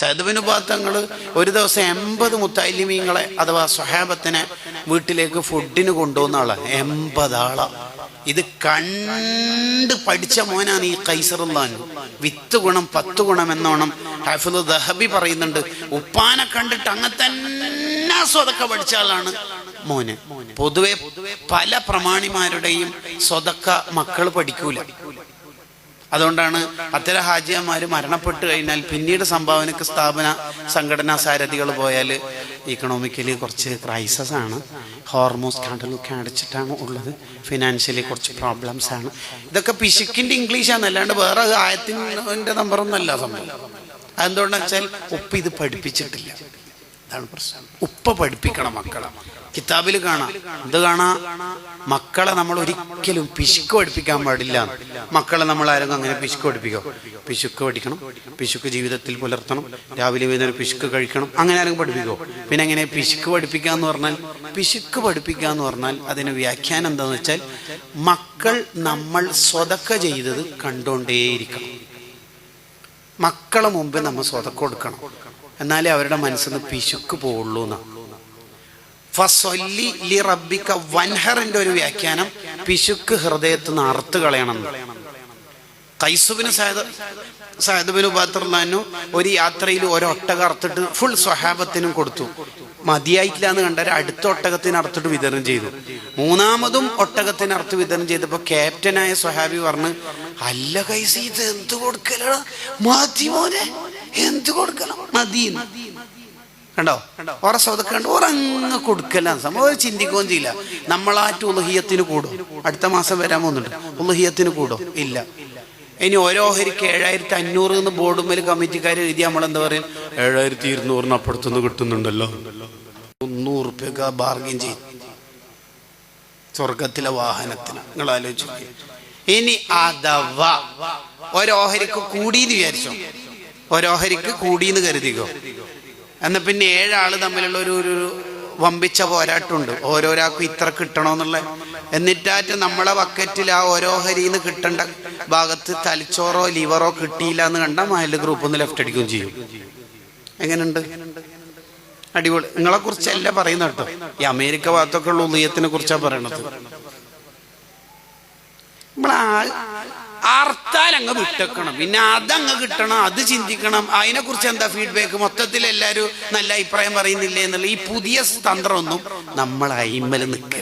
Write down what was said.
Saad bin Ubada തങ്ങൾ ഒരു ദിവസം 80 മുത്തഅല്ലിമീങ്ങളെ അഥവാ സ്വഹാബത്തിനെ വീട്ടിലേക്ക് ഫുഡിന് കൊണ്ടുവന്ന ആളാണ്. 80 ആളാ. ഇത് കണ്ട് പഠിച്ച മോനാണ് ഈ ഖൈസറുല്ലാൻ. വിത്ത് ഗുണം 10 ഗുണം എന്നോണം ഹാഫിള് ദഹബി പറയുന്നുണ്ട്. ഉപ്പാനെ കണ്ടിട്ട് അങ്ങനെ തന്നെ സ്വതക്ക പഠിച്ച ആളാണ് മോന്. പൊതുവെ പല പ്രമാണിമാരുടെയും സ്വതക്ക മക്കൾ പഠിക്കൂല. അതുകൊണ്ടാണ് അത്തരം ഹാജിയന്മാർ മരണപ്പെട്ട് കഴിഞ്ഞാൽ പിന്നീട് സംഭാവനക്ക് സ്ഥാപന സംഘടനാ സാരഥികൾ പോയാൽ ഇക്കണോമിക്കലി കുറച്ച് ക്രൈസിസ് ആണ്, ഹോർമോൺ സ്കാൻഡലൊക്കെ അടച്ചിട്ടാണ് ഉള്ളത്, ഫിനാൻഷ്യലി കുറച്ച് പ്രോബ്ലംസ് ആണ്. ഇതൊക്കെ പിശുക്കിൻ്റെ ഇംഗ്ലീഷാണ്, അല്ലാണ്ട് വേറെ ആയത്തിൻ്റെ നമ്പറൊന്നുമല്ല സംഭവം. അതെന്തുകൊണ്ടെന്ന് വെച്ചാൽ ഉപ്പ ഇത് പഠിപ്പിച്ചിട്ടില്ല. അതാണ് പ്രശ്നം. ഉപ്പ പഠിപ്പിക്കണം മക്കളെ. കിതാബിൽ കാണാം, ഇത് കാണാ, മക്കളെ നമ്മൾ ഒരിക്കലും പിശുക്ക് പഠിപ്പിക്കാൻ പാടില്ല. മക്കളെ നമ്മൾ ആരെങ്കിലും അങ്ങനെ പിശുക്ക് പഠിപ്പിക്കോ? പിശുക്ക് പഠിക്കണം, പിശുക്ക് ജീവിതത്തിൽ പുലർത്തണം, രാവിലെ വൈകുന്നേരം പിശുക്ക് കഴിക്കണം, അങ്ങനെ ആരെങ്കിലും പഠിപ്പിക്കോ? പിന്നെ എങ്ങനെ പിശുക്ക് പഠിപ്പിക്കാന്ന് പറഞ്ഞാൽ? പിശുക്ക് പഠിപ്പിക്കാന്ന് പറഞ്ഞാൽ അതിന് വ്യാഖ്യാനം എന്താന്ന് വെച്ചാൽ, മക്കൾ നമ്മൾ സ്വതക്ക ചെയ്തത് കണ്ടുകൊണ്ടേയിരിക്കണം. മക്കളെ മുമ്പ് നമ്മൾ സ്വതക്ക കൊടുക്കണം, എന്നാലേ അവരുടെ മനസ്സിൽ നിന്ന് പിശുക്ക് പോവുള്ളൂ എന്നാണ്. ഫസ്വല്ലി ലി റബ്ബിക വൻഹറിന്റെ ഒരു വ്യാഖ്യാനം പിശുക്ക് ഹൃദയത്തിൽ നിന്ന് അറുത്ത് കളയണം. ഖൈസുബിന് സഅദ് ബിൻ ഉബാദ ഒരു യാത്രയിൽ ഒരൊട്ടക അറുത്തിട്ട് ഫുൾ സ്വഹാബത്തിനും കൊടുത്തു. മതിയായിട്ടില്ല എന്ന് കണ്ടാൽ അടുത്ത ഒട്ടകത്തിന് അറുത്തിട്ട് വിതരണം ചെയ്തു. മൂന്നാമതും ഒട്ടകത്തിന് അറുത്ത് വിതരണം ചെയ്തപ്പോൾ ക്യാപ്റ്റനായ സ്വഹാബി പറഞ്ഞ്, അല്ല ഖൈസ്, ഇത് എന്ത് കൊടുക്കലാണ്? മതി മോനെ, എന്ത് കൊടുക്കണം, മതി. കണ്ടോ, ഓരോ സ്വതക്ക കണ്ടോ, ഓരങ്ങ് കൊടുക്കലാണ് സംഭവം. ചിന്തിക്കുകയും ചെയ്യില്ല. നമ്മളാറ്റ് ഉളുഹിയത്തിന് കൂടും. അടുത്ത മാസം വരാൻ പോകുന്നുണ്ട്. ഉളുഹിയത്തിന് കൂടും ഇല്ല. ഇനി ഓരോ ഓഹരിക്ക് 7500 എന്ന് ബോർഡുമ്മേൽ കമ്മിറ്റിക്കാർ എഴുതി നമ്മളെന്താ പറയും, 7200 അപ്പുറത്തുനിന്ന് കിട്ടുന്നുണ്ടല്ലോ, 100 റുപ്യക്ക് ബാർഗിൻ ചെയ്യും സ്വർഗത്തിലെ വാഹനത്തിന്. നിങ്ങൾ ആലോചിച്ചു. ഇനി അഥവാ ഓരോഹരിക്ക് കൂടിയെന്ന് വിചാരിച്ചോ, ഓരോഹരിക്ക് കൂടിയെന്ന് കരുതിക്കോ, എന്നാൽ പിന്നെ 7 ആള് തമ്മിലുള്ള ഒരു വമ്പിച്ച പോരാട്ടമുണ്ട്. ഓരോരാൾക്കും ഇത്ര കിട്ടണമെന്നുള്ള. എന്നിട്ടാറ്റ് നമ്മളെ ബക്കറ്റിൽ ആ ഓരോഹരിന്ന് കിട്ടേണ്ട ഭാഗത്ത് തലച്ചോറോ ലിവറോ കിട്ടിയില്ല എന്ന് കണ്ടാൽ മഹല്ല് ഗ്രൂപ്പ് ഒന്ന് ലെഫ്റ്റ് അടിക്കുകയും ചെയ്യും. എങ്ങനെയുണ്ട്? അടിപൊളി. നിങ്ങളെ കുറിച്ചല്ല പറയുന്ന കേട്ടോ, ഈ അമേരിക്ക ഭാഗത്തൊക്കെ ഉള്ള ഉദയത്തിനെ കുറിച്ചാണ് പറയണത്. അർത്താൽ അങ്ങ് വിട്ടേക്കണം, പിന്നെ അതങ്ങ് കിട്ടണം, അത് ചിന്തിക്കണം, അതിനെ കുറിച്ച് എന്താ ഫീഡ്ബാക്ക്, മൊത്തത്തിൽ എല്ലാവരും നല്ല അഭിപ്രായം പറയുന്നില്ലേ എന്നുള്ള ഈ പുതിയ തന്ത്രമൊന്നും നമ്മൾ അയിമ്മൽ നിൽക്കരുത്.